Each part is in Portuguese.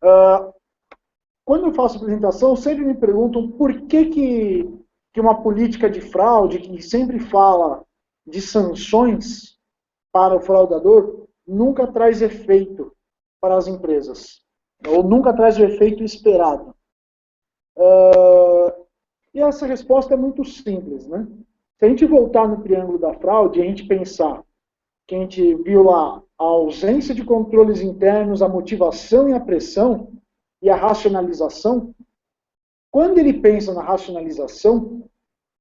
Quando eu faço apresentação, sempre me perguntam por que uma política de fraude, que sempre fala de sanções para o fraudador, nunca traz efeito para as empresas, ou nunca traz o efeito esperado. E essa resposta é muito simples, né? Se a gente voltar no triângulo da fraude e a gente pensar que a gente viu lá a ausência de controles internos, a motivação e a pressão e a racionalização, quando ele pensa na racionalização,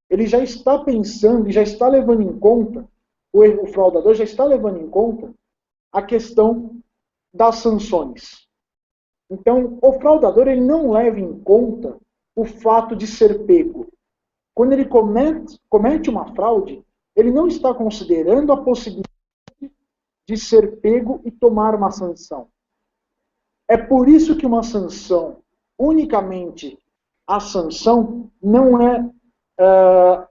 ele já está pensando e já está levando em conta, o fraudador já está levando em conta a questão das sanções. Então, o fraudador ele não leva em conta o fato de ser pego. Quando ele comete uma fraude, ele não está considerando a possibilidade de ser pego e tomar uma sanção. É por isso que uma sanção, unicamente a sanção, não é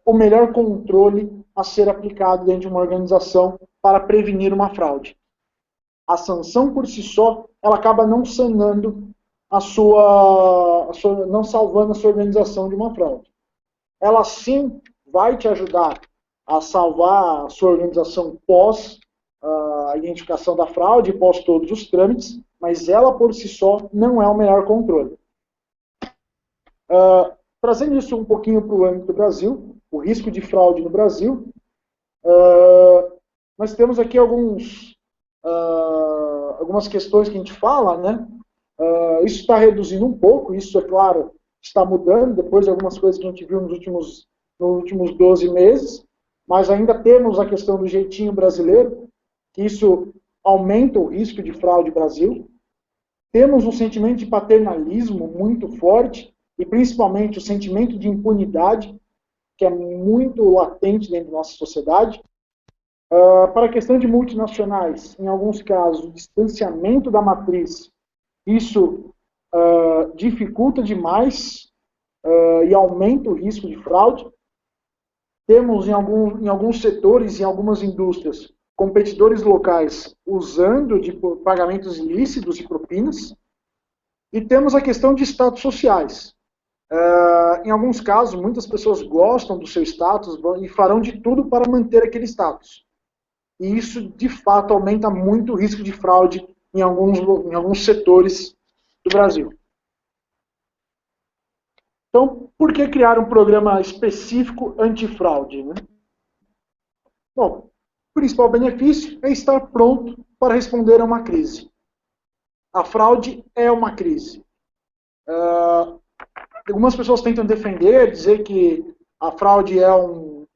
o melhor controle a ser aplicado dentro de uma organização para prevenir uma fraude. A sanção por si só, ela acaba não sanando não salvando a sua organização de uma fraude. Ela sim vai te ajudar a salvar a sua organização pós a identificação da fraude, pós todos os trâmites, mas ela por si só não é o melhor controle. Trazendo isso um pouquinho para o âmbito do Brasil, o risco de fraude no Brasil, nós temos aqui algumas questões que a gente fala, né? Isso está reduzindo um pouco, isso, é claro, está mudando, depois de algumas coisas que a gente viu nos últimos 12 meses, mas ainda temos a questão do jeitinho brasileiro, que isso aumenta o risco de fraude no Brasil. Temos um sentimento de paternalismo muito forte, e principalmente o sentimento de impunidade, que é muito latente dentro da nossa sociedade. Para a questão de multinacionais, em alguns casos, o distanciamento da matriz, isso dificulta demais e aumenta o risco de fraude. Temos em alguns setores, em algumas indústrias, competidores locais usando de pagamentos ilícitos e propinas. E temos a questão de status sociais. Em alguns casos, muitas pessoas gostam do seu status e farão de tudo para manter aquele status. E isso, de fato, aumenta muito o risco de fraude em alguns setores do Brasil. Então, por que criar um programa específico antifraude? Né? Bom, o principal benefício é estar pronto para responder a uma crise. A fraude é uma crise. Algumas pessoas tentam defender, dizer que a fraude é um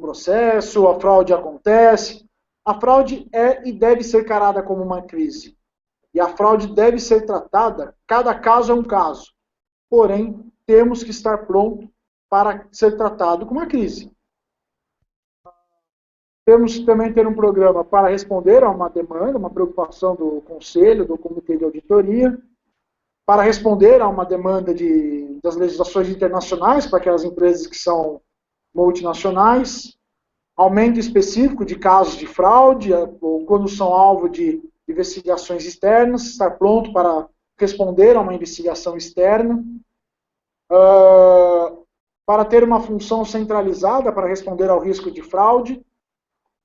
processo, a fraude acontece. A fraude é e deve ser encarada como uma crise. E a fraude deve ser tratada, cada caso é um caso. Porém, temos que estar pronto para ser tratado como uma crise. Temos que também ter um programa para responder a uma demanda, uma preocupação do Conselho, do Comitê de Auditoria, para responder a uma demanda das legislações internacionais para aquelas empresas que são multinacionais, aumento específico de casos de fraude, ou quando são alvo de investigações externas, estar pronto para responder a uma investigação externa, para ter uma função centralizada para responder ao risco de fraude,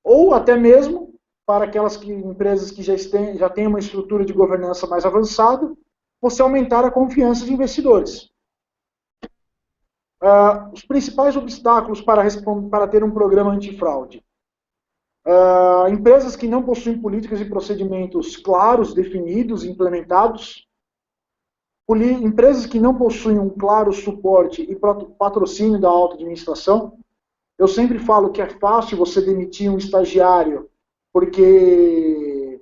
ou até mesmo para aquelas empresas que já têm uma estrutura de governança mais avançada, você aumentar a confiança de investidores. Os principais obstáculos para ter um programa antifraude. Empresas que não possuem políticas e procedimentos claros, definidos, implementados. Empresas que não possuem um claro suporte e patrocínio da alta administração. Eu sempre falo que é fácil você demitir um estagiário porque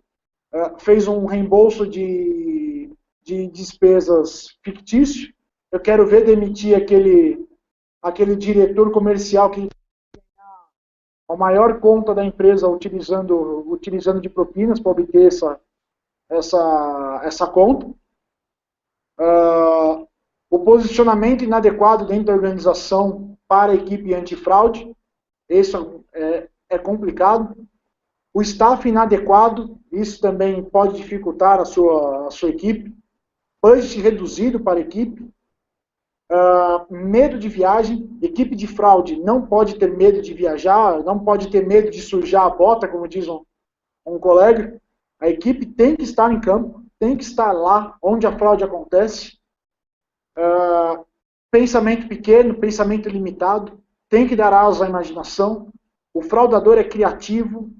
fez um reembolso de despesas fictício. Eu quero ver demitir aquele diretor comercial que tem a maior conta da empresa utilizando de propinas para obter essa conta. O posicionamento inadequado dentro da organização para a equipe antifraude, isso é complicado. O staff inadequado, isso também pode dificultar a sua equipe. budget reduzido para a equipe, medo de viagem, equipe de fraude não pode ter medo de viajar, não pode ter medo de sujar a bota, como diz um colega. A equipe tem que estar em campo, tem que estar lá onde a fraude acontece. Pensamento pequeno, pensamento limitado, tem que dar asa à imaginação. O fraudador é criativo,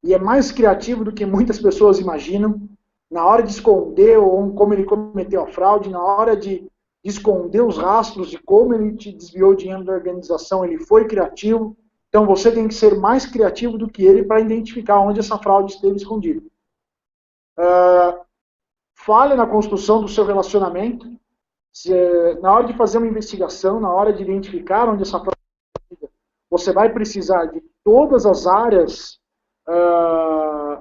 e é mais criativo do que muitas pessoas imaginam. Na hora de esconder como ele cometeu a fraude, na hora de esconder os rastros de como ele te desviou o dinheiro da organização, ele foi criativo. Então você tem que ser mais criativo do que ele para identificar onde essa fraude esteve escondida. Falha na construção do seu relacionamento. Na hora de fazer uma investigação, na hora de identificar onde essa fraude está escondida, você vai precisar de todas as áreas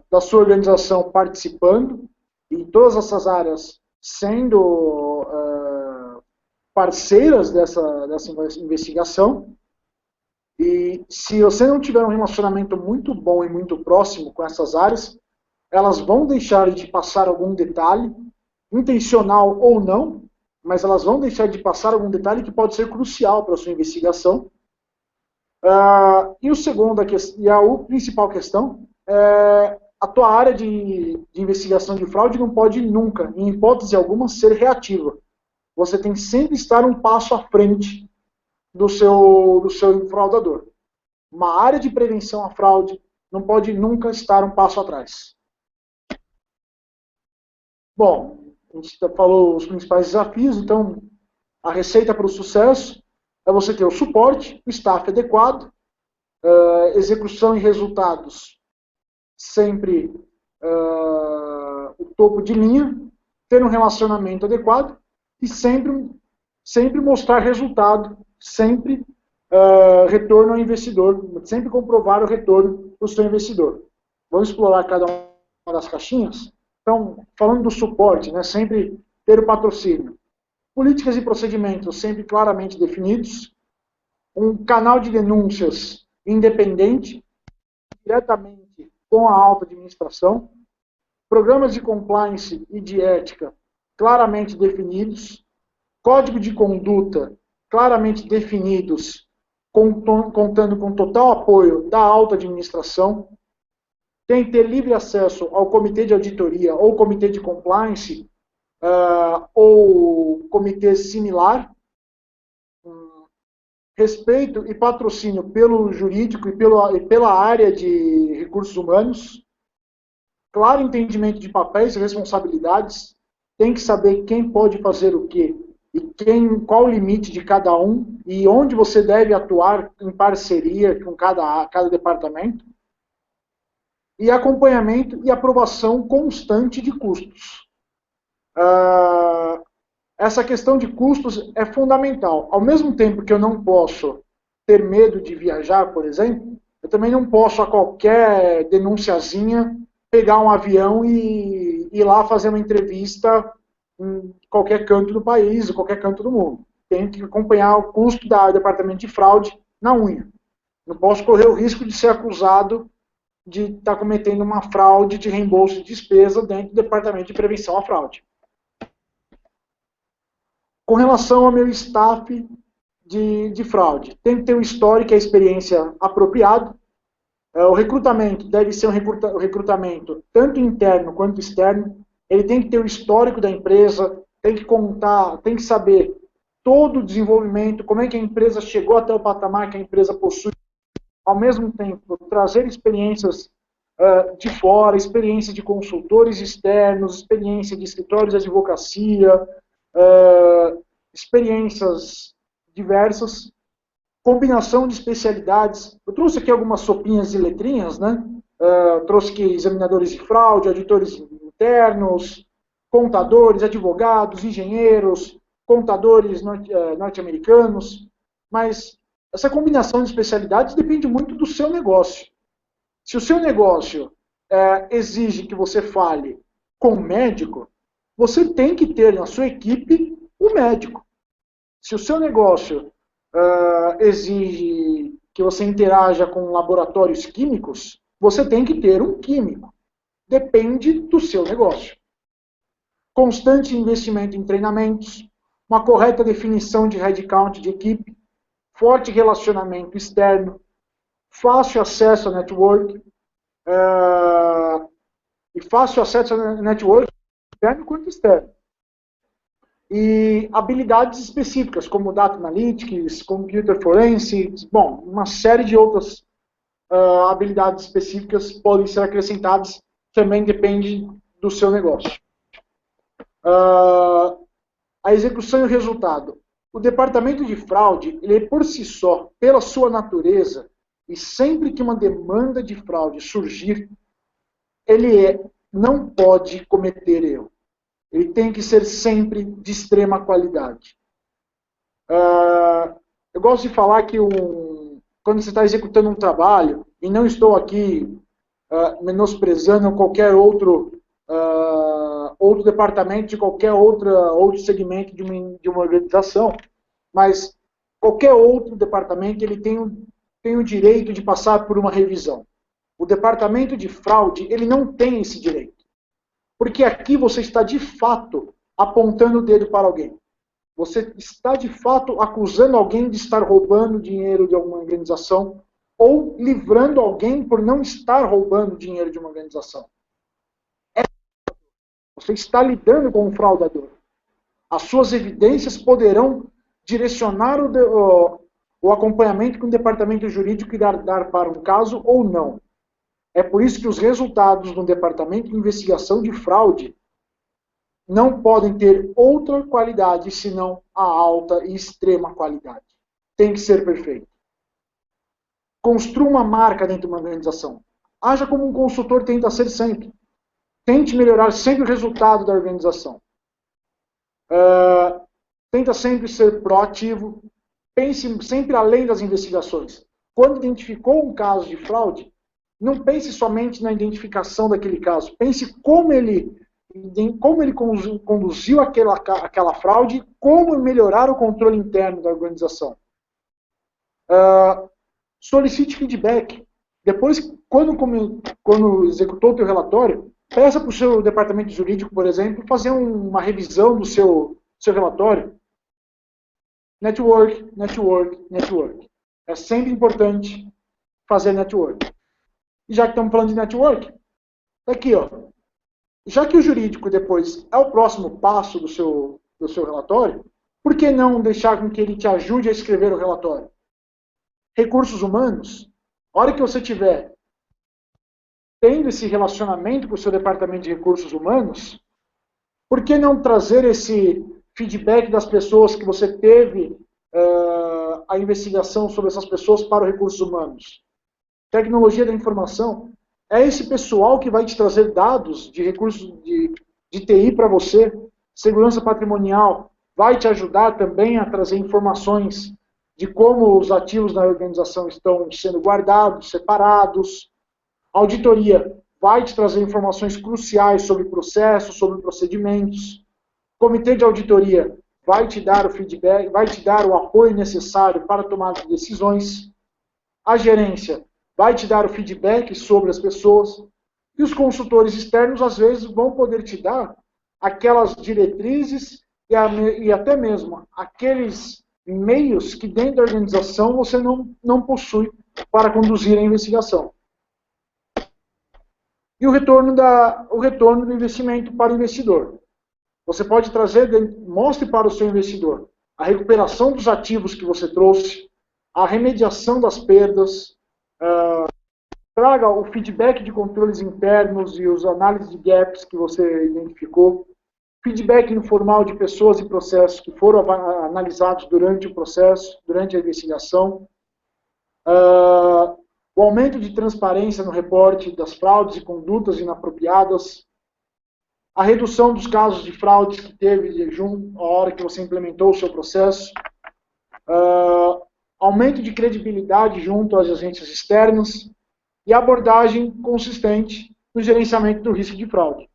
da sua organização participando, e todas essas áreas sendo parceiras dessa investigação. E se você não tiver um relacionamento muito bom e muito próximo com essas áreas, elas vão deixar de passar algum detalhe, intencional ou não, mas elas vão deixar de passar algum detalhe que pode ser crucial para a sua investigação. E a principal questão é a tua área de investigação de fraude não pode nunca, em hipótese alguma, ser reativa. Você tem que sempre estar um passo à frente do seu fraudador. Uma área de prevenção à fraude não pode nunca estar um passo atrás. Bom, a gente falou os principais desafios, então a receita para o sucesso é você ter o suporte, o staff adequado, execução e resultados sempre o topo de linha, ter um relacionamento adequado e sempre mostrar resultado, sempre retorno ao investidor, sempre comprovar o retorno do seu investidor. Vamos explorar cada uma das caixinhas? Então, falando do suporte, né, sempre ter o patrocínio. Políticas e procedimentos sempre claramente definidos. Um canal de denúncias independente, diretamente com a alta administração. Programas de compliance e de ética claramente definidos. Código de conduta claramente definidos, contando com total apoio da alta administração. Tem que ter livre acesso ao comitê de auditoria ou comitê de compliance ou comitê similar. Respeito e patrocínio pelo jurídico e pela área de recursos humanos. Claro entendimento de papéis e responsabilidades. Tem que saber quem pode fazer o quê e qual o limite de cada um e onde você deve atuar em parceria com cada departamento. E acompanhamento e aprovação constante de custos. Essa questão de custos é fundamental. Ao mesmo tempo que eu não posso ter medo de viajar, por exemplo, eu também não posso, a qualquer denunciazinha, pegar um avião e ir lá fazer uma entrevista em qualquer canto do país, ou qualquer canto do mundo. Tenho que acompanhar o custo do departamento de fraude na unha. Não posso correr o risco de ser acusado de estar cometendo uma fraude de reembolso de despesa dentro do departamento de prevenção à fraude. Com relação ao meu staff de fraude, tem que ter o histórico e a experiência apropriado. O recrutamento deve ser um recrutamento tanto interno quanto externo. Ele tem que ter o histórico da empresa, tem que saber todo o desenvolvimento, como é que a empresa chegou até o patamar que a empresa possui. Ao mesmo tempo, trazer experiências de fora, experiência de consultores externos, experiência de escritórios de advocacia, experiências diversas, combinação de especialidades. Eu trouxe aqui algumas sopinhas de letrinhas, né? Trouxe aqui examinadores de fraude, auditores internos, contadores, advogados, engenheiros, contadores norte-americanos, mas essa combinação de especialidades depende muito do seu negócio. Se o seu negócio exige que você fale com um médico, você tem que ter na sua equipe um médico. Se o seu negócio exige que você interaja com laboratórios químicos, você tem que ter um químico. Depende do seu negócio. constante investimento em treinamentos, uma correta definição de headcount de equipe, forte relacionamento externo, fácil acesso a network, e fácil acesso a network, interno quanto externo. E habilidades específicas, como Data Analytics, Computer Forensics, bom, uma série de outras habilidades específicas podem ser acrescentadas, também depende do seu negócio. A execução e o resultado. O departamento de fraude, ele por si só, pela sua natureza, e sempre que uma demanda de fraude surgir, ele não pode cometer erro. Ele tem que ser sempre de extrema qualidade. Eu gosto de falar que quando você está executando um trabalho, e não estou aqui menosprezando qualquer outro departamento de qualquer outro segmento de uma organização, mas qualquer outro departamento ele tem o direito de passar por uma revisão. O departamento de fraude, ele não tem esse direito. Porque aqui você está, de fato, apontando o dedo para alguém. Você está, de fato, acusando alguém de estar roubando dinheiro de alguma organização ou livrando alguém por não estar roubando dinheiro de uma organização. Você está lidando com um fraudador. As suas evidências poderão direcionar o acompanhamento que um departamento jurídico irá dar para um caso ou não. É por isso que os resultados do departamento de investigação de fraude não podem ter outra qualidade senão a alta e extrema qualidade. Tem que ser perfeito. Construa uma marca dentro de uma organização. Haja como um consultor tenta ser sempre. Tente melhorar sempre o resultado da organização. Tenta sempre ser proativo. Pense sempre além das investigações. Quando identificou um caso de fraude, não pense somente na identificação daquele caso. Pense como ele conduziu aquela fraude, como melhorar o controle interno da organização. Solicite feedback. Depois, quando executou o teu relatório, peça para o seu departamento jurídico, por exemplo, fazer uma revisão do seu relatório. Network, network, network. É sempre importante fazer network. E já que estamos falando de network, aqui, ó. Já que o jurídico depois é o próximo passo do seu relatório, por que não deixar com que ele te ajude a escrever o relatório? Recursos humanos, a hora que você tiver tendo esse relacionamento com o seu departamento de recursos humanos, por que não trazer esse feedback das pessoas que você teve a investigação sobre essas pessoas para os recursos humanos? Tecnologia da informação é esse pessoal que vai te trazer dados de recursos de TI para você. Segurança patrimonial vai te ajudar também a trazer informações de como os ativos da organização estão sendo guardados, separados. Auditoria vai te trazer informações cruciais sobre processos, sobre procedimentos. Comitê de auditoria vai te dar o feedback, vai te dar o apoio necessário para tomar decisões. A gerência vai te dar o feedback sobre as pessoas. E os consultores externos, às vezes, vão poder te dar aquelas diretrizes e até mesmo aqueles meios que dentro da organização você não possui para conduzir a investigação. E o retorno do investimento para o investidor. Você pode trazer, mostre para o seu investidor a recuperação dos ativos que você trouxe, a remediação das perdas, traga o feedback de controles internos e os análises de gaps que você identificou, feedback informal de pessoas e processos que foram analisados durante o processo, durante a investigação, o aumento de transparência no reporte das fraudes e condutas inapropriadas, a redução dos casos de fraudes que teve a hora que você implementou o seu processo, aumento de credibilidade junto às agências externas e abordagem consistente no gerenciamento do risco de fraude.